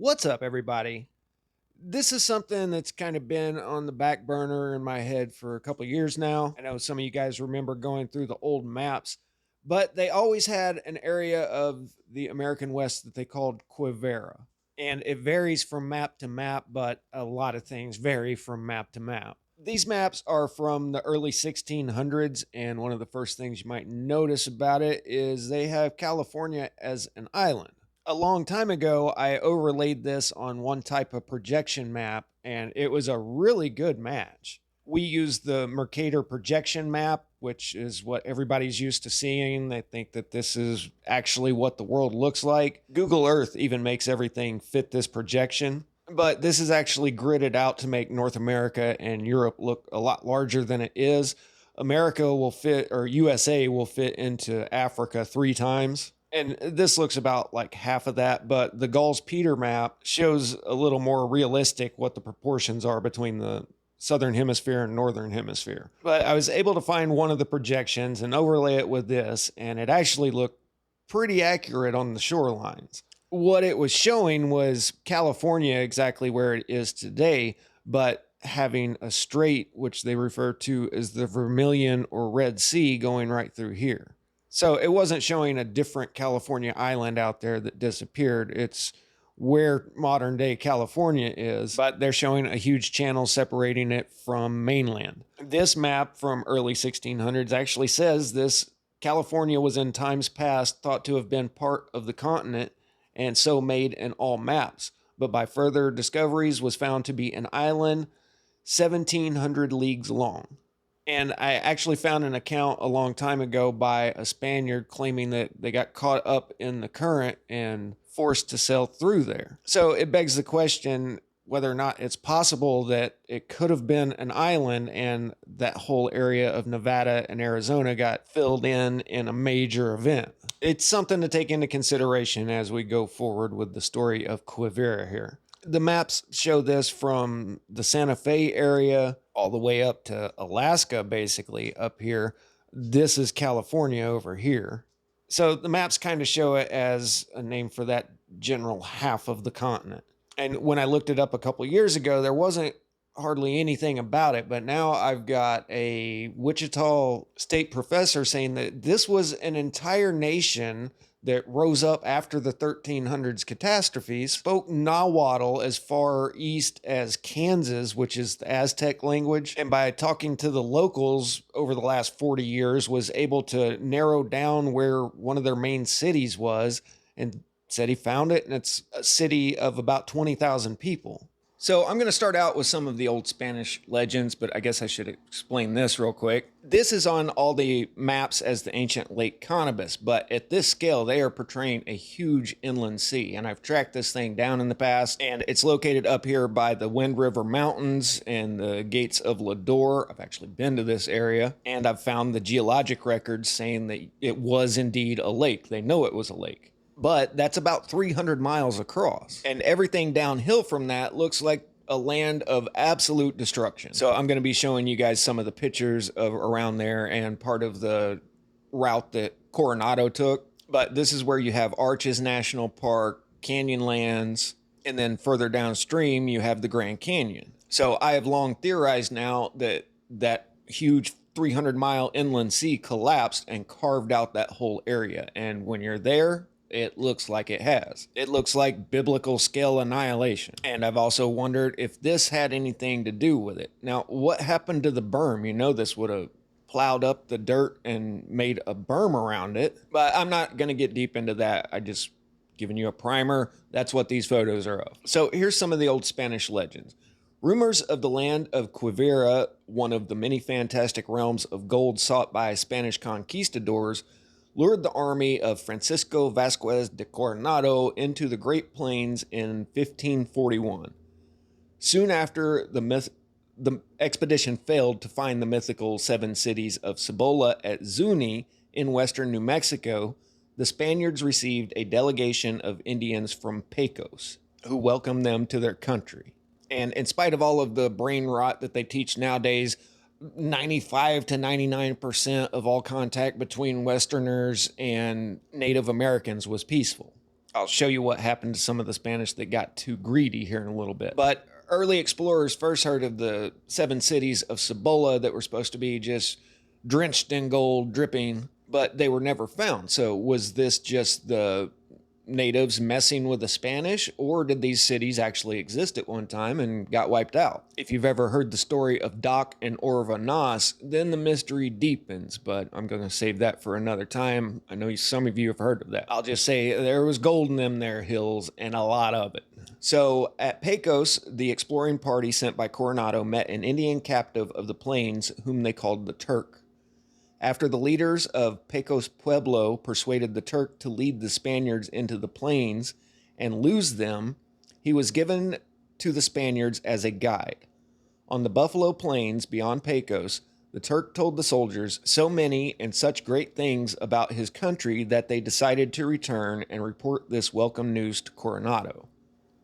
What's up, everybody? This is something that's kind of been on the back burner in my head for a couple years now. I know some of you guys remember going through the old maps, but they always had an area of the American West that they called Quivira. And it varies from map to map, but a lot of things vary from map to map. These maps are from the early 1600s, and one of the first things you might notice about it is they have California as an island. A long time ago, I overlaid this on one type of projection map, and it was a really good match. We use the Mercator projection map, which is what everybody's used to seeing. They think that this is actually what the world looks like. Google Earth even makes everything fit this projection. But this is actually gridded out to make North America and Europe look a lot larger than it is. America will fit, or USA will fit into Africa 3 times. And this looks about like half of that, but the Gauls-Peter map shows a little more realistic what the proportions are between the southern hemisphere and northern hemisphere. But I was able to find one of the projections and overlay it with this, and it actually looked pretty accurate on the shorelines. What it was showing was California exactly where it is today, but having a strait, which they refer to as the Vermilion or Red Sea, going right through here. So it wasn't showing a different California island out there that disappeared. It's where modern day California is, but they're showing a huge channel separating it from mainland. This map from early 1600s actually says this California was in times past thought to have been part of the continent and so made in all maps, but by further discoveries was found to be an island 1700 leagues long. And I actually found an account a long time ago by a Spaniard claiming that they got caught up in the current and forced to sail through there. So it begs the question whether or not it's possible that it could have been an island and that whole area of Nevada and Arizona got filled in a major event. It's something to take into consideration as we go forward with the story of Quivira here. The maps show this from the Santa Fe area all the way up to Alaska, basically up here. This is California over here. So the maps kind of show it as a name for that general half of the continent. And when I looked it up a couple years ago, there wasn't hardly anything about it. But now I've got a Wichita State professor saying that this was an entire nation that rose up after the 1300s catastrophes, spoke Nahuatl as far east as Kansas, which is the Aztec language. And by talking to the locals over the last 40 years, was able to narrow down where one of their main cities was and said he found it. And it's a city of about 20,000 people. So I'm going to start out with some of the old Spanish legends, but I guess I should explain this real quick. This is on all the maps as the ancient Lake Connibus, but at this scale, they are portraying a huge inland sea. And I've tracked this thing down in the past, and it's located up here by the Wind River Mountains and the gates of Lodore. I've actually been to this area, and I've found the geologic records saying that it was indeed a lake. They know it was a lake. But that's about 300 miles across. And everything downhill from that looks like a land of absolute destruction. So I'm going to be showing you guys some of the pictures of around there and part of the route that Coronado took. But this is where you have Arches National Park, Canyonlands, and then further downstream you have the Grand Canyon. So I have long theorized now that that huge 300-mile inland sea collapsed and carved out that whole area. And when you're there, it looks like it has. It looks like biblical scale annihilation. And I've also wondered if this had anything to do with it. Now, what happened to the berm? You know, this would have plowed up the dirt and made a berm around it. But I'm not going to get deep into that. I just giving you a primer. That's what these photos are of. So here's some of the old Spanish legends. Rumors of the land of Quivira, one of the many fantastic realms of gold sought by Spanish conquistadors, lured the army of Francisco Vasquez de Coronado into the Great Plains in 1541. Soon after, the expedition failed to find the mythical 7 cities of Cibola at Zuni in western New Mexico. The Spaniards received a delegation of Indians from Pecos, who welcomed them to their country. And in spite of all of the brain rot that they teach nowadays, 95 to 99% of all contact between Westerners and Native Americans was peaceful. I'll show you what happened to some of the Spanish that got too greedy here in a little bit. But early explorers first heard of the 7 cities of Cibola that were supposed to be just drenched in gold, dripping, but they were never found. So was this just the natives messing with the Spanish, or did these cities actually exist at one time and got wiped out? If you've ever heard the story of Doc and Orva Nas, then the mystery deepens, but I'm going to save that for another time. I know some of you have heard of that. I'll just say there was gold in them there hills, and a lot of it. So at Pecos, the exploring party sent by Coronado met an Indian captive of the plains whom they called the Turk. After the leaders of Pecos Pueblo persuaded the Turk to lead the Spaniards into the plains and lose them, he was given to the Spaniards as a guide. On the Buffalo Plains beyond Pecos, the Turk told the soldiers so many and such great things about his country that they decided to return and report this welcome news to Coronado.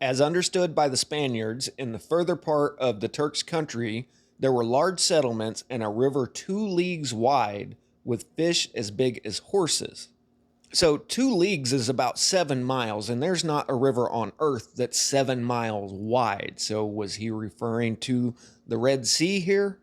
As understood by the Spaniards, in the further part of the Turk's country, there were large settlements and a river 2 leagues wide with fish as big as horses. So 2 leagues is about 7 miles, and there's not a river on earth that's 7 miles wide. So was he referring to the Red Sea here?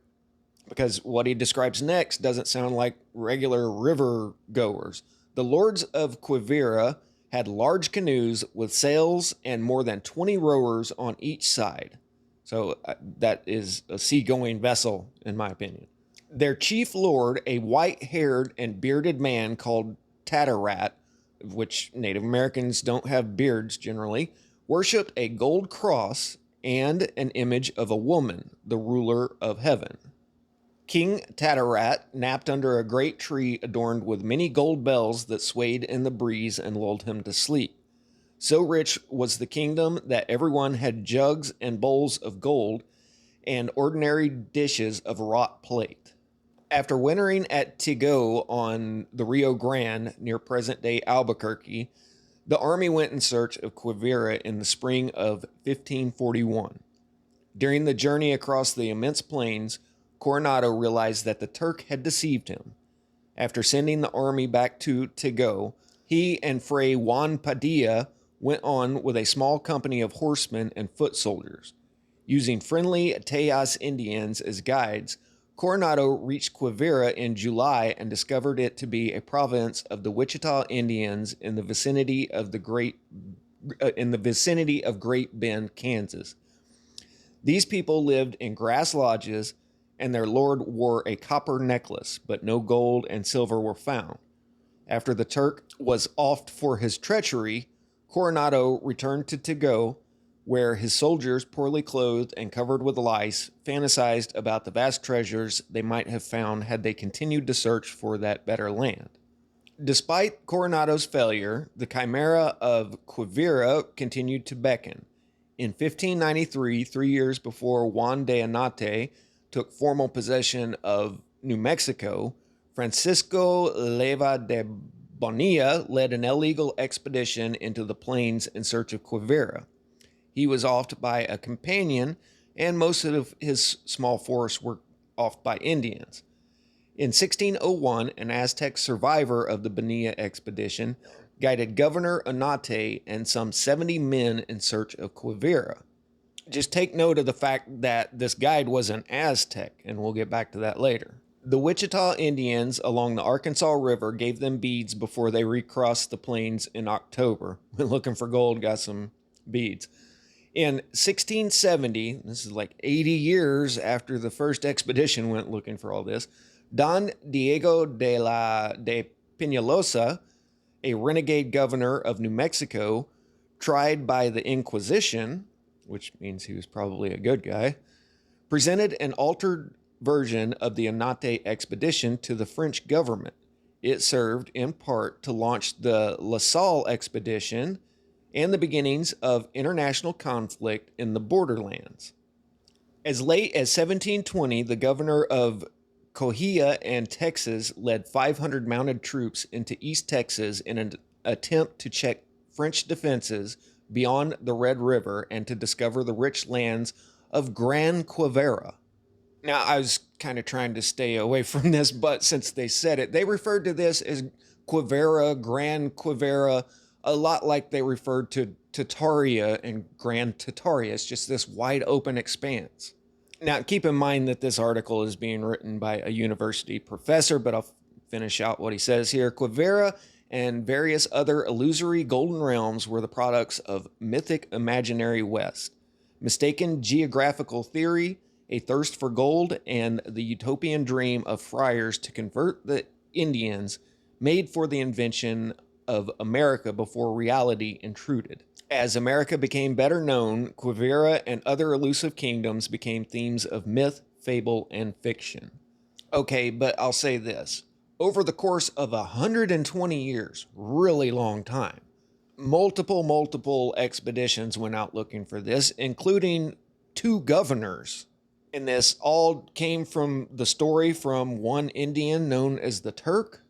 Because what he describes next doesn't sound like regular river goers. The lords of Quivira had large canoes with sails and more than 20 rowers on each side. So that is a seagoing vessel, in my opinion. Their chief lord, a white-haired and bearded man called Tattarat, which Native Americans don't have beards generally, worshipped a gold cross and an image of a woman, the ruler of heaven. King Tattarat napped under a great tree adorned with many gold bells that swayed in the breeze and lulled him to sleep. So rich was the kingdom that everyone had jugs and bowls of gold and ordinary dishes of wrought plate. After wintering at Tigo on the Rio Grande near present-day Albuquerque, the army went in search of Quivira in the spring of 1541. During the journey across the immense plains, Coronado realized that the Turk had deceived him. After sending the army back to Tigo, he and Fray Juan Padilla went on with a small company of horsemen and foot soldiers. Using friendly Tayas Indians as guides, Coronado reached Quivira in July and discovered it to be a province of the Wichita Indians in the vicinity of Great Bend, Kansas. These people lived in grass lodges, and their lord wore a copper necklace, but no gold and silver were found. After the Turk was offed for his treachery, Coronado returned to Tigo, where his soldiers, poorly clothed and covered with lice, fantasized about the vast treasures they might have found had they continued to search for that better land. Despite Coronado's failure, the chimera of Quivira continued to beckon. In 1593, 3 years before Juan de Anate took formal possession of New Mexico, Francisco Leyva de Bonilla led an illegal expedition into the plains in search of Quivira. He was offed by a companion, and most of his small force were offed by Indians. In 1601, an Aztec survivor of the Bonilla expedition guided Governor Anate and some 70 men in search of Quivira. Just take note of the fact that this guide was an Aztec, and we'll get back to that later. The Wichita Indians along the Arkansas River gave them beads before they recrossed the plains in October. Looking for gold, got some beads. In 1670, this is like 80 years after the first expedition went looking for all this, Don Diego de Peñalosa, a renegade governor of New Mexico, tried by the Inquisition, which means he was probably a good guy, presented an altered version of the Anate expedition to the French government. It served in part to launch the La Salle expedition and the beginnings of international conflict in the borderlands. As late as 1720, the governor of Coahuila and Texas led 500 mounted troops into East Texas in an attempt to check French defenses beyond the Red River and to discover the rich lands of Gran Quivira. Now, I was kind of trying to stay away from this, but since they said it, they referred to this as Quivira, Gran Quivira, a lot like they referred to Tartaria and Grand Tartaria. It's just this wide open expanse. Now, keep in mind that this article is being written by a university professor, but I'll finish out what he says here. Quivira and various other illusory golden realms were the products of mythic imaginary West. Mistaken geographical theory, a thirst for gold, and the utopian dream of friars to convert the Indians made for the invention of America before reality intruded. As America became better known, Quivira and other elusive kingdoms became themes of myth, fable, and fiction. Okay, but I'll say this. Over the course of 120 years, really long time, multiple expeditions went out looking for this, including 2 governors. And this all came from the story from one Indian known as the Turk?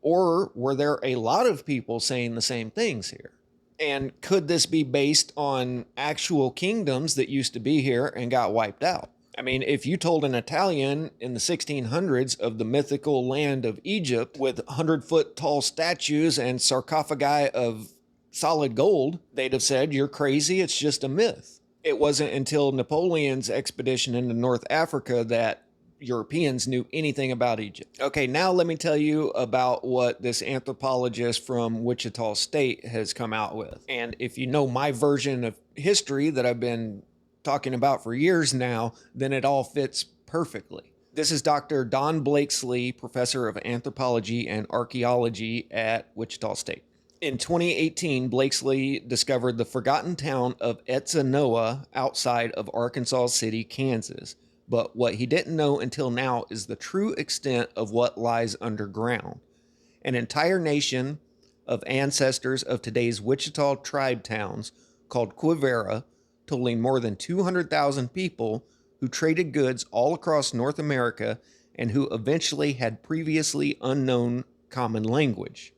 Or were there a lot of people saying the same things here? And could this be based on actual kingdoms that used to be here and got wiped out? I mean, if you told an Italian in the 1600s of the mythical land of Egypt with 100-foot tall statues and sarcophagi of solid gold, they'd have said, you're crazy, it's just a myth. It wasn't until Napoleon's expedition into North Africa that Europeans knew anything about Egypt. Okay, now let me tell you about what this anthropologist from Wichita State has come out with. And if you know my version of history that I've been talking about for years now, then it all fits perfectly. This is Dr. Don Blakesley, professor of anthropology and archaeology at Wichita State. In 2018, Blakesley discovered the forgotten town of Etzanoa outside of Arkansas City, Kansas. But what he didn't know until now is the true extent of what lies underground. An entire nation of ancestors of today's Wichita tribe towns called Quivira, totaling more than 200,000 people who traded goods all across North America and who eventually had previously unknown common language.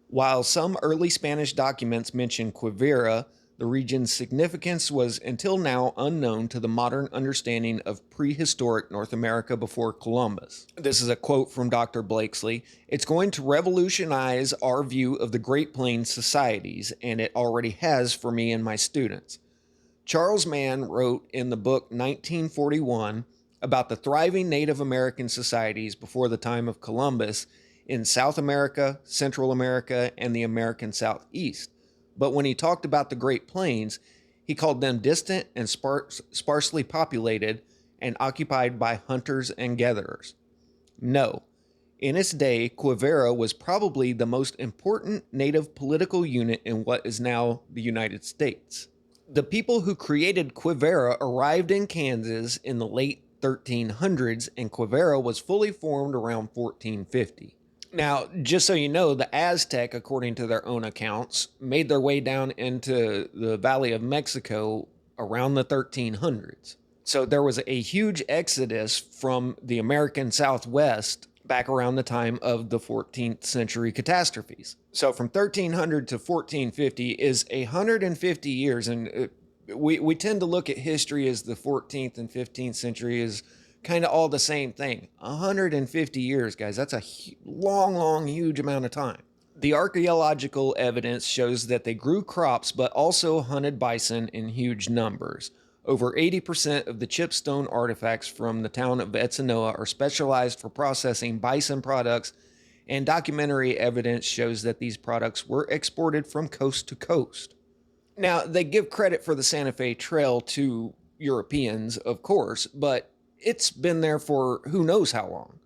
While some early Spanish documents mention Quivira, the region's significance was until now unknown to the modern understanding of prehistoric North America before Columbus. This is a quote from Dr. Blakesley. It's going to revolutionize our view of the Great Plains societies, and it already has for me and my students. Charles Mann wrote in the book 1941 about the thriving Native American societies before the time of Columbus in South America, Central America, and the American Southeast. But when he talked about the Great Plains, he called them distant and sparsely populated and occupied by hunters and gatherers. No. In its day, Quivira was probably the most important native political unit in what is now the United States. The people who created Quivira arrived in Kansas in the late 1300s, and Quivira was fully formed around 1450. Now, just so you know, the Aztec, according to their own accounts, made their way down into the Valley of Mexico around the 1300s. So there was a huge exodus from the American Southwest back around the time of the 14th century catastrophes. So from 1300 to 1450 is 150 years, and we tend to look at history as the 14th and 15th century is kind of all the same thing. 150 years, guys. That's a long, huge amount of time. The archaeological evidence shows that they grew crops, but also hunted bison in huge numbers. Over 80% of the chipstone artifacts from the town of Etzanoa are specialized for processing bison products, and documentary evidence shows that these products were exported from coast to coast. Now, they give credit for the Santa Fe Trail to Europeans, of course, but it's been there for who knows how long.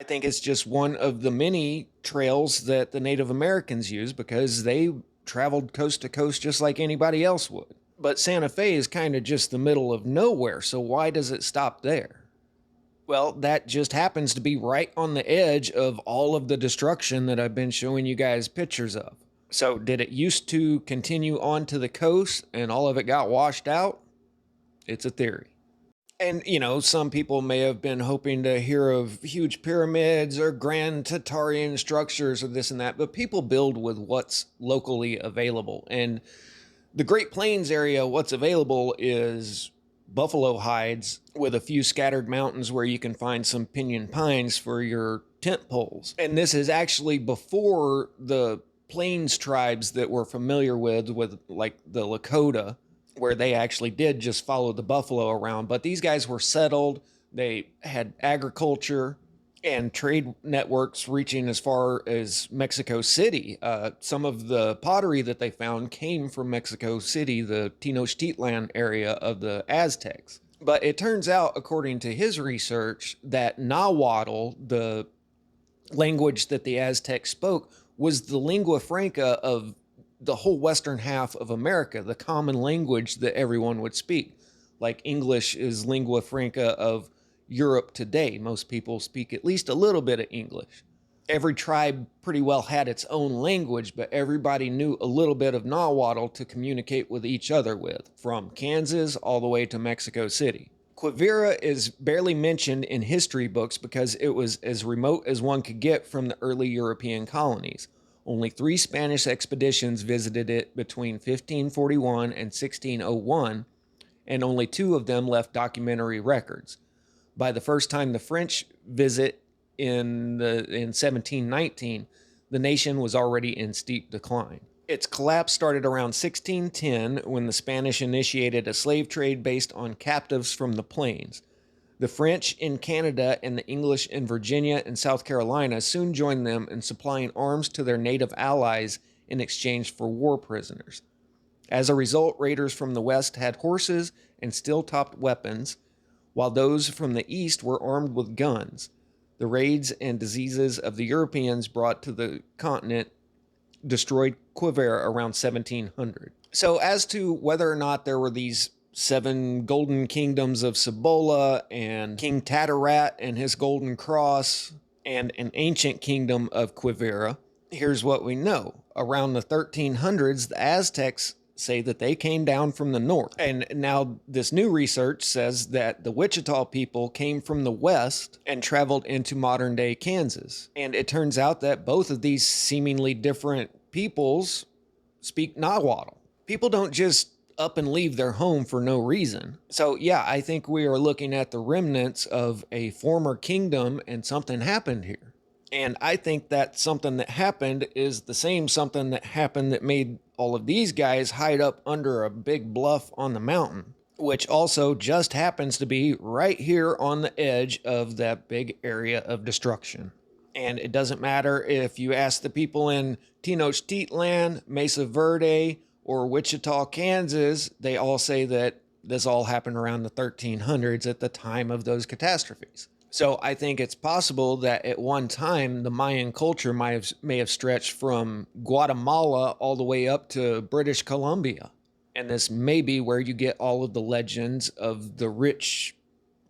I think it's just one of the many trails that the Native Americans use because they traveled coast to coast just like anybody else would. But Santa Fe is kind of just the middle of nowhere, so why does it stop there? Well, that just happens to be right on the edge of all of the destruction that I've been showing you guys pictures of. So did it used to continue on to the coast and all of it got washed out? It's a theory. And, you know, some people may have been hoping to hear of huge pyramids or grand Tartarian structures or this and that, but people build with what's locally available. And the Great Plains area, what's available is buffalo hides with a few scattered mountains where you can find some pinyon pines for your tent poles. And this is actually before the plains tribes that we're familiar with like the Lakota, where they actually did just follow the buffalo around. But these guys were settled. They had agriculture and trade networks reaching as far as Mexico City. Some of the pottery that they found came from Mexico City, the Tenochtitlan area of the Aztecs. But it turns out, according to his research, that Nahuatl, the language that the Aztecs spoke, was the lingua franca of the whole western half of America, the common language that everyone would speak. Like English is lingua franca of Europe today. Most people speak at least a little bit of English. Every tribe pretty well had its own language, but everybody knew a little bit of Nahuatl to communicate with each other with, from Kansas all the way to Mexico City. Quivira is barely mentioned in history books because it was as remote as one could get from the early European colonies. Only 3 Spanish expeditions visited it between 1541 and 1601, and only 2 of them left documentary records. By the first time the French visit in 1719, the nation was already in steep decline. Its collapse started around 1610 when the Spanish initiated a slave trade based on captives from the plains. The French in Canada and the English in Virginia and South Carolina soon joined them in supplying arms to their native allies in exchange for war prisoners. As a result, raiders from the west had horses and steel-topped weapons, while those from the east were armed with guns. The raids and diseases of the Europeans brought to the continent destroyed Quivira around 1700. So as to whether or not there were these 7 golden kingdoms of Cibola and King Tatarat and his golden cross and an ancient kingdom of Quivira, here's what we know. Around the 1300s, the Aztecs say that they came down from the north. And now this new research says that the Wichita people came from the west and traveled into modern day Kansas. And it turns out that both of these seemingly different peoples speak Nahuatl. People don't just up and leave their home for no reason. So yeah, I think we are looking at the remnants of a former kingdom and something happened here. And I think that something that happened is the same something that happened that made all of these guys hide up under a big bluff on the mountain, which also just happens to be right here on the edge of that big area of destruction. And it doesn't matter if you ask the people in Tenochtitlan, Mesa Verde, or Wichita, Kansas, they all say that this all happened around the 1300s at the time of those catastrophes. So I think it's possible that at one time the Mayan culture may have stretched from Guatemala all the way up to British Columbia. And this may be where you get all of the legends of the rich,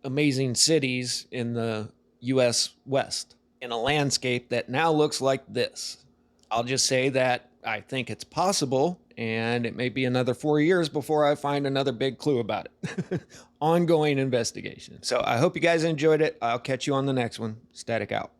amazing cities in the U.S. West, in a landscape that now looks like this. I'll just say that I think it's possible, and it may be another 4 years before I find another big clue about it. Ongoing investigation. So I hope you guys enjoyed it. I'll catch you on the next one. Static out.